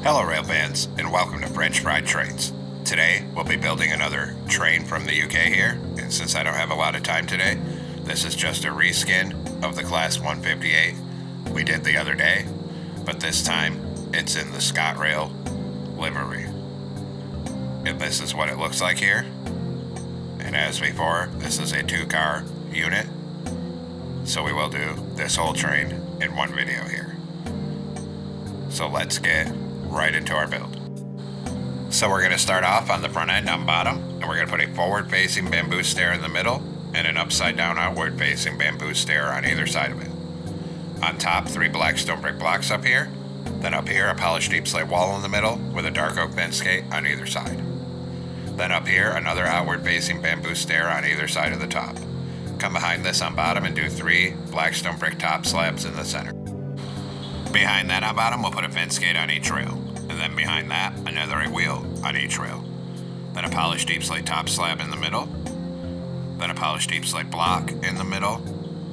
Hello rail fans, and welcome to French Fried Trains. Today we'll be building another train from the UK here, and since I don't have a lot of time today, this is just a reskin of the Class 158 we did the other day, but this time it's in the ScotRail livery. And this is what it looks like here. And as before, this is a 2-car unit, so we will do this whole train in one video here. So let's get right into our build. So we're going to start off on the front end on bottom, and we're going to put a forward-facing bamboo stair in the middle and an upside-down outward-facing bamboo stair on either side of it. On top, 3 black stone brick blocks up here. Then up here, a polished deep slate wall in the middle with a dark oak fence gate on either side. Then up here, another outward-facing bamboo stair on either side of the top. Come behind this on bottom and do 3 black stone brick top slabs in the center. Behind that on bottom, we'll put a fence gate on each rail. And then behind that, another wheel on each rail. Then a polished deep slate top slab in the middle. Then a polished deep slate block in the middle.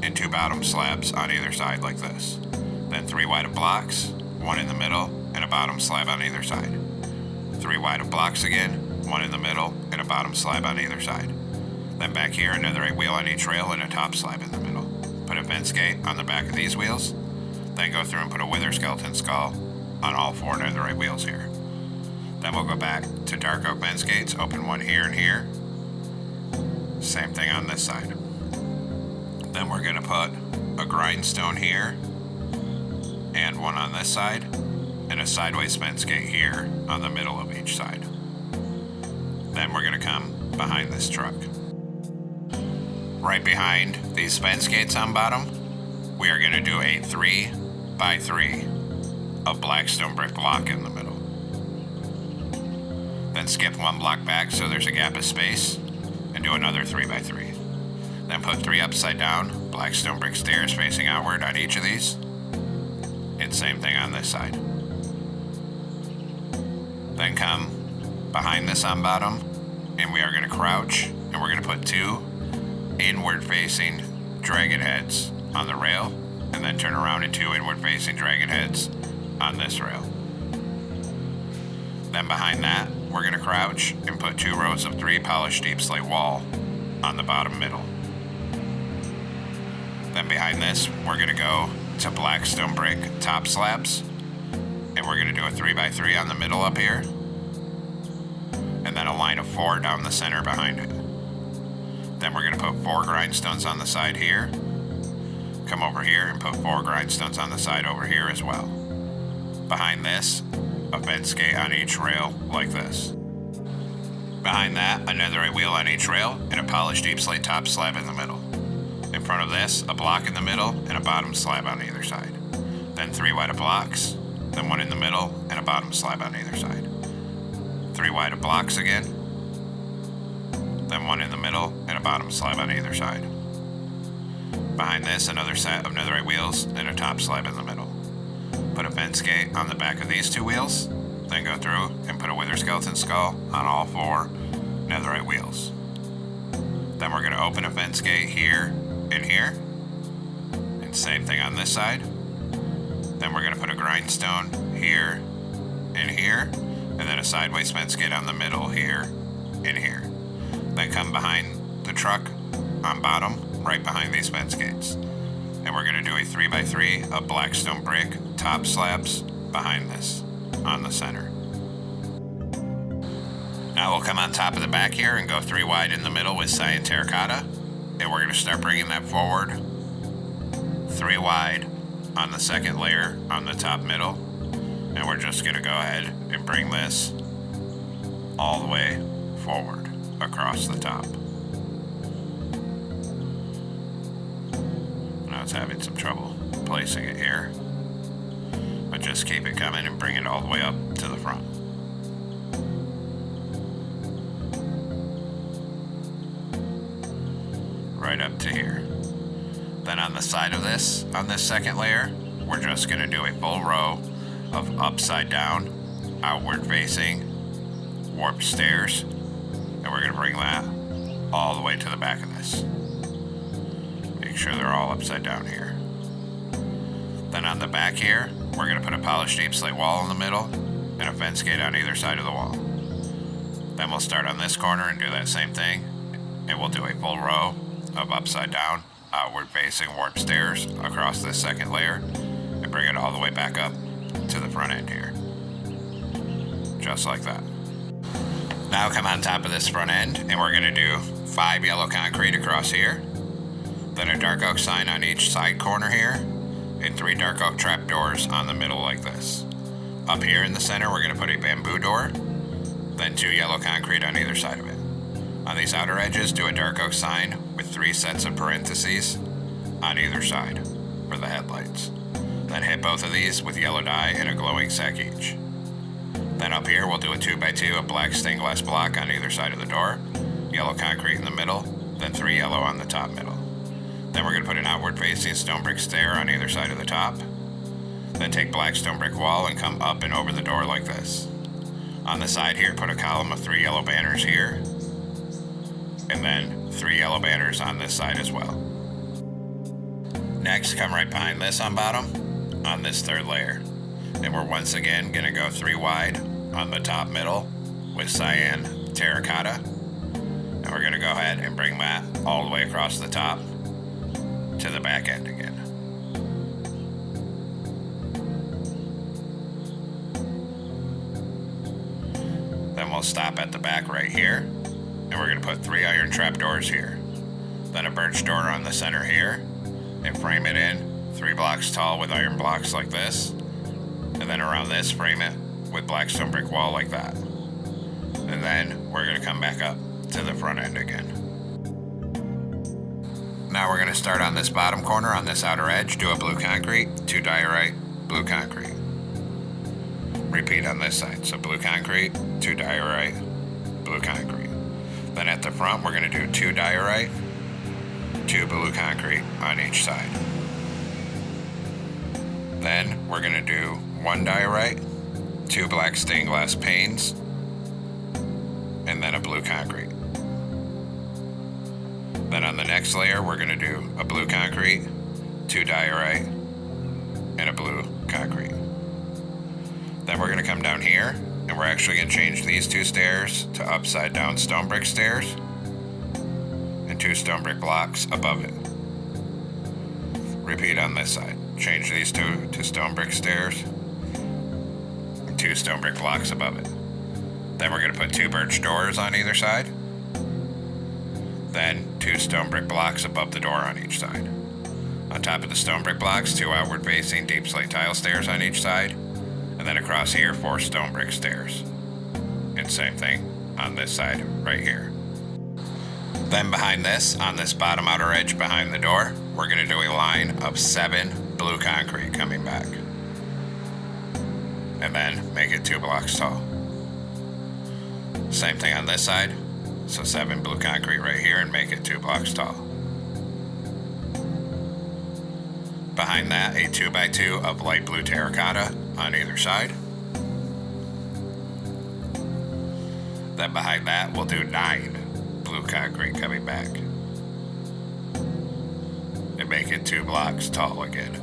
And 2 bottom slabs on either side like this. Then 3 wide of blocks, 1 in the middle, and a bottom slab on either side. 3 wide of blocks again, 1 in the middle, and a bottom slab on either side. Then back here, another wheel on each rail and a top slab in the middle. Put a fence gate on the back of these wheels. Then go through and put a wither skeleton skull on all 4 netherite wheels here. Then we'll go back to dark oak fence gates, open 1 here and here. Same thing on this side. Then we're going to put a grindstone here and 1 on this side, and a sideways fence gate here on the middle of each side. Then we're going to come behind this truck. Right behind these fence gates on bottom, we are going to do a 3x3 of black stone brick block in the middle. Then skip 1 block back so there's a gap of space and do another 3x3. Then put 3 upside down black stone brick stairs facing outward on each of these. And same thing on this side. Then come behind this on bottom, and we are going to crouch, and we're going to put 2 inward facing dragon heads on the rail, and then turn around and 2 inward facing dragon heads on this rail. Then behind that, we're going to crouch and put 2 rows of 3 polished deep slate wall on the bottom middle. Then behind this, we're going to go to black stone brick top slabs, and we're going to do a 3x3 on the middle up here, and then a line of 4 down the center behind it. Then we're going to put 4 grindstones on the side here, come over here and put 4 grindstones on the side over here as well. Behind this, a fence gate on each rail like this. Behind that, another wheel on each rail and a polished deep slate top slab in the middle. In front of this, a block in the middle and a bottom slab on either side. Then 3 wide of blocks, then 1 in the middle and a bottom slab on either side. 3 wide of blocks again, then 1 in the middle and a bottom slab on either side. Behind this, another set of netherite wheels and a top slab in the middle. Put a fence gate on the back of these 2 wheels, then go through and put a wither skeleton skull on all 4 netherite wheels. Then we're going to open a fence gate here and here, and same thing on this side. Then we're going to put a grindstone here and here, and then a sideways fence gate on the middle here and here. Then come behind the truck on bottom, right behind these fence gates. And we're going to do a 3x3 of black stone brick top slabs behind this on the center. Now we'll come on top of the back here and go 3 wide in the middle with cyan terracotta. And we're going to start bringing that forward 3 wide on the second layer on the top middle. And we're just going to go ahead and bring this all the way forward across the top. Now it's having some trouble placing it here, but just keep it coming and bring it all the way up to the front. Right up to here. Then on the side of this, on this second layer, we're just going to do a full row of upside down, outward facing warped stairs, and we're going to bring that all the way to the back of this. Make sure they're all upside down here. Then on the back here, we're going to put a polished deep slate wall in the middle and a fence gate on either side of the wall. Then we'll start on this corner and do that same thing, and we'll do a full row of upside down, outward facing warp stairs across this second layer and bring it all the way back up to the front end here. Just like that. Now come on top of this front end and we're going to do 5 yellow concrete across here, then a dark oak sign on each side corner here, and 3 dark oak trapdoors on the middle like this. Up here in the center we're going to put a bamboo door, then 2 yellow concrete on either side of it. On these outer edges, do a dark oak sign with 3 sets of parentheses on either side for the headlights. Then hit both of these with yellow dye and a glowing sack each. Then up here, we'll do a 2x2 of black stained glass block on either side of the door, yellow concrete in the middle, then 3 yellow on the top middle. Then we're going to put an outward facing stone brick stair on either side of the top. Then take black stone brick wall and come up and over the door like this. On the side here, put a column of 3 yellow banners here, and then 3 yellow banners on this side as well. Next, come right behind this on bottom, on this third layer. And we're once again going to go 3 wide on the top middle with cyan terracotta. And we're going to go ahead and bring that all the way across the top to the back end again. Then we'll stop at the back right here, and we're going to put 3 iron trapdoors here. Then a birch door on the center here, and frame it in 3 blocks tall with iron blocks like this. And then around this, frame it with black stone brick wall like that. And then we're going to come back up to the front end again. Now we're going to start on this bottom corner on this outer edge, do a blue concrete, 2 diorite, blue concrete. Repeat on this side, so blue concrete, 2 diorite, blue concrete. Then at the front, we're going to do 2 diorite, 2 blue concrete on each side. Then we're going to do 1 diorite, 2 black stained glass panes, and then a blue concrete. Then on the next layer, we're going to do a blue concrete, 2 diorite, and a blue concrete. Then we're going to come down here, and we're actually going to change these 2 stairs to upside down stone brick stairs, and 2 stone brick blocks above it. Repeat on this side. Change these 2 to stone brick stairs, and 2 stone brick blocks above it. Then we're going to put 2 birch doors on either side, then 2 stone brick blocks above the door on each side. On top of the stone brick blocks, 2 outward facing deep slate tile stairs on each side, and then across here 4 stone brick stairs. And same thing on this side right here. Then behind this, on this bottom outer edge behind the door, we're going to do a line of 7 blue concrete coming back. And then make it 2 blocks tall. Same thing on this side, so 7 blue concrete right here and make it 2 blocks tall. Behind that, a 2x2 of light blue terracotta on either side. Then behind that, we'll do 9 blue concrete coming back. And make it 2 blocks tall again.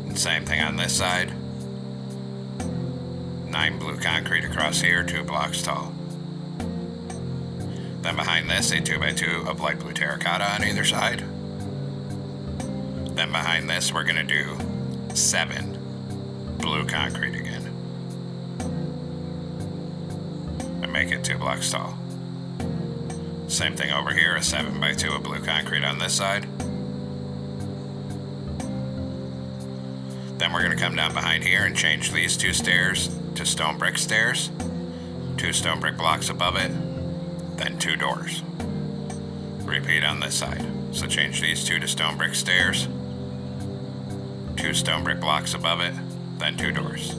And same thing on this side. 9 blue concrete across here, 2 blocks tall. Then behind this, a 2x2 of light blue terracotta on either side. Then behind this, we're going to do 7 blue concrete again. And make it 2 blocks tall. Same thing over here, a 7x2 of blue concrete on this side. Then we're going to come down behind here and change these 2 stairs to stone brick stairs. 2 stone brick blocks above it, then 2 doors. Repeat on this side. So change these 2 to stone brick stairs, 2 stone brick blocks above it, then 2 doors.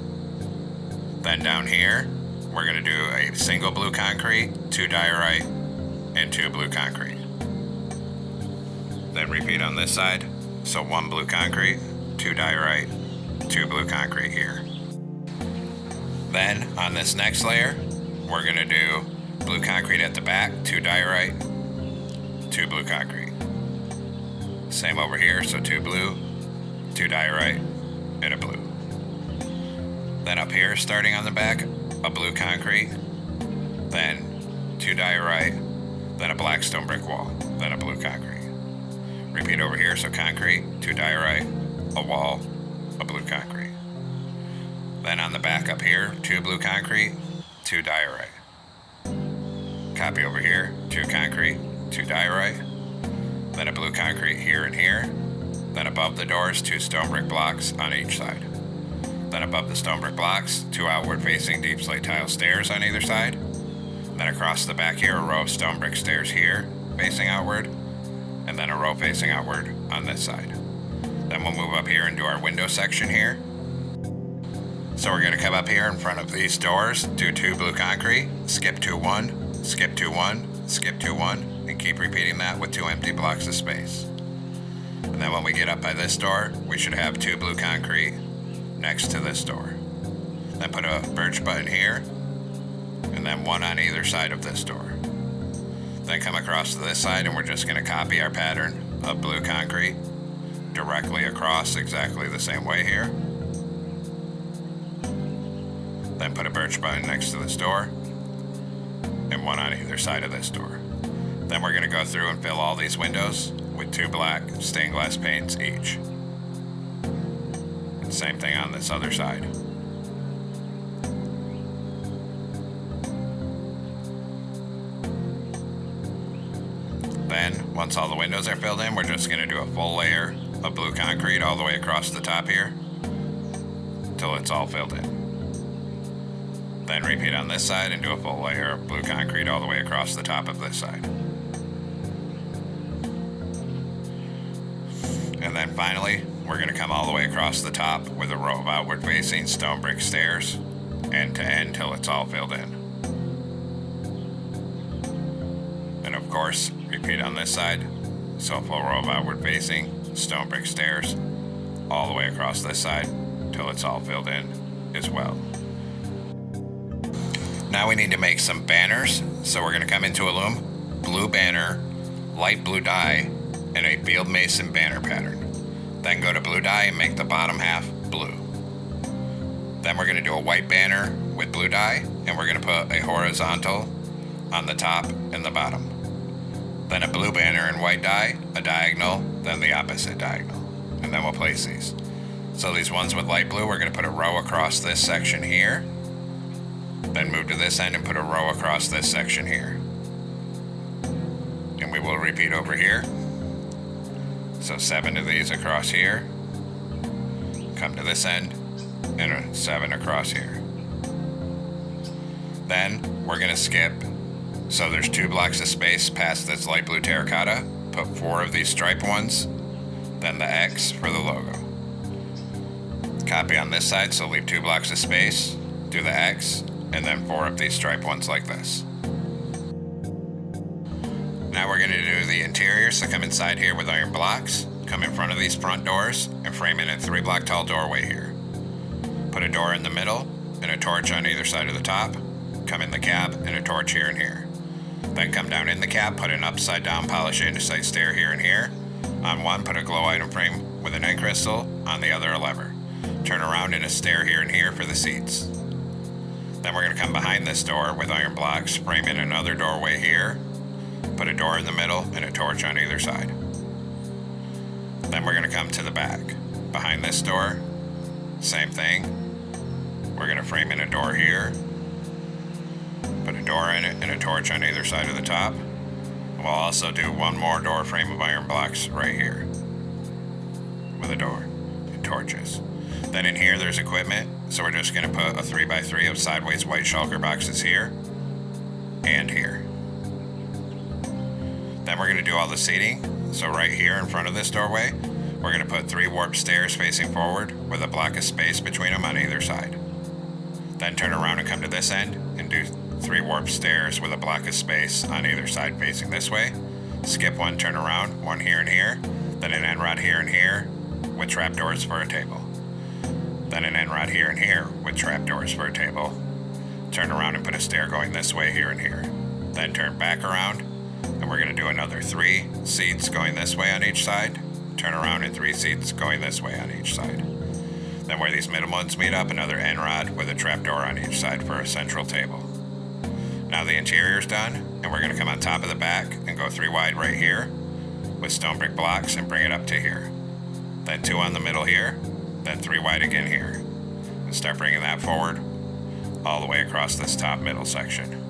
Then down here, we're going to do a single blue concrete, 2 diorite, and 2 blue concrete. Then repeat on this side. So 1 blue concrete, 2 diorite, 2 blue concrete here. Then on this next layer, we're going to do blue concrete at the back, 2 diorite, 2 blue concrete. Same over here, so 2 blue, 2 diorite, and a blue. Then up here, starting on the back, a blue concrete, then 2 diorite, then a black stone brick wall, then a blue concrete. Repeat over here, so concrete, 2 diorite, a wall, a blue concrete. Then on the back up here, 2 blue concrete, 2 diorite. Copy over here, 2 concrete, 2 diorite, then a blue concrete here and here, then above the doors, 2 stone brick blocks on each side. Then above the stone brick blocks, 2 outward facing deep slate tile stairs on either side. Then across the back here, a row of stone brick stairs here, facing outward, and then a row facing outward on this side. Then we'll move up here and do our window section here. So we're gonna come up here in front of these doors, do 2 blue concrete, skip 2, 1, skip 2, 1, skip 2, 1, and keep repeating that with 2 empty blocks of space. And then when we get up by this door, we should have 2 blue concrete next to this door. Then put a birch button here, and then 1 on either side of this door. Then come across to this side, and we're just gonna copy our pattern of blue concrete directly across exactly the same way here. Then put a birch button next to this door, and 1 on either side of this door. Then we're gonna go through and fill all these windows with 2 black stained glass paints each. And same thing on this other side. Then, once all the windows are filled in, we're just gonna do a full layer of blue concrete all the way across the top here till it's all filled in. Then repeat on this side and do a full layer of blue concrete all the way across the top of this side. And then finally, we're going to come all the way across the top with a row of outward facing stone brick stairs, end to end till it's all filled in. And of course, repeat on this side, so a full row of outward facing stone brick stairs all the way across this side till it's all filled in as well. Now we need to make some banners, so we're going to come into a loom, blue banner, light blue dye, and a field mason banner pattern. Then go to blue dye and make the bottom half blue. Then we're going to do a white banner with blue dye, and we're going to put a horizontal on the top and the bottom. Then a blue banner in white dye, a diagonal, then the opposite diagonal. And then we'll place these. So these ones with light blue, we're going to put a row across this section here. Then move to this end and put a row across this section here. And we will repeat over here. So 7 of these across here. Come to this end and 7 across here. Then we're going to skip. So there's 2 blocks of space past this light blue terracotta. Put 4 of these striped ones. Then the X for the logo. Copy on this side, so leave 2 blocks of space. Do the X. And then 4 of these striped ones like this. Now we're going to do the interior, so come inside here with iron blocks, come in front of these front doors, and frame in a 3 block tall doorway here. Put a door in the middle, and a torch on either side of the top, come in the cab, and a torch here and here. Then come down in the cab, put an upside down polished andesite stair here and here. On one, put a glow item frame with an egg crystal, on the other a lever. Turn around in a stair here and here for the seats. Then we're going to come behind this door with iron blocks, frame in another doorway here, put a door in the middle, and a torch on either side. Then we're going to come to the back. Behind this door, same thing. We're going to frame in a door here, put a door in it, and a torch on either side of the top. We'll also do one more door frame of iron blocks right here with a door and torches. Then in here there's equipment, so we're just going to put a 3x3 of sideways white shulker boxes here and here. Then we're going to do all the seating, so right here in front of this doorway, we're going to put 3 warped stairs facing forward with a block of space between them on either side. Then turn around and come to this end and do 3 warped stairs with a block of space on either side facing this way. Skip 1, turn around, 1 here and here, then an end rod here and here with trapdoors for a table. Then an end rod here and here with trapdoors for a table. Turn around and put a stair going this way here and here. Then turn back around, and we're going to do another 3 seats going this way on each side. Turn around and 3 seats going this way on each side. Then where these middle ones meet up, another end rod with a trapdoor on each side for a central table. Now the interior's done, and we're going to come on top of the back and go 3 wide right here with stone brick blocks and bring it up to here. Then 2 on the middle here, then 3 wide again here. And start bringing that forward all the way across this top middle section.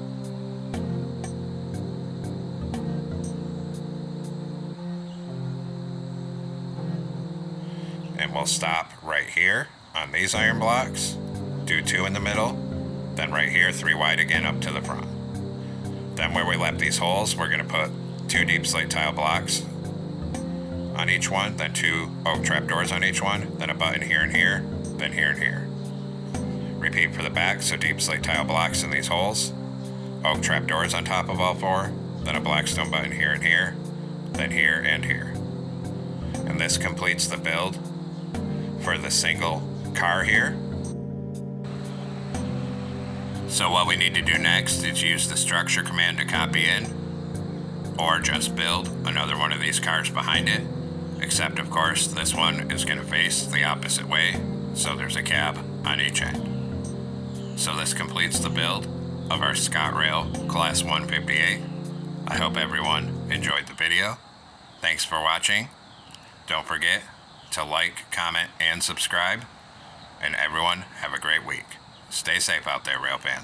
And we'll stop right here on these iron blocks, do 2 in the middle, then right here 3 wide again up to the front. Then where we left these holes, we're going to put 2 deep slate tile blocks on each one, then 2 oak trapdoors on each one, then a button here and here, then here and here. Repeat for the back, so deep slate tile blocks in these holes, oak trapdoors on top of all 4, then a black stone button here and here, then here and here. And this completes the build for the single car here. So what we need to do next is use the structure command to copy in, or just build another one of these cars behind it, except of course this one is going to face the opposite way, so there's a cab on each end. So this completes the build of our ScotRail Class 158. I hope everyone enjoyed the video. Thanks for watching. Don't forget to like, comment, and subscribe. And everyone have a great week. Stay safe out there, rail fans.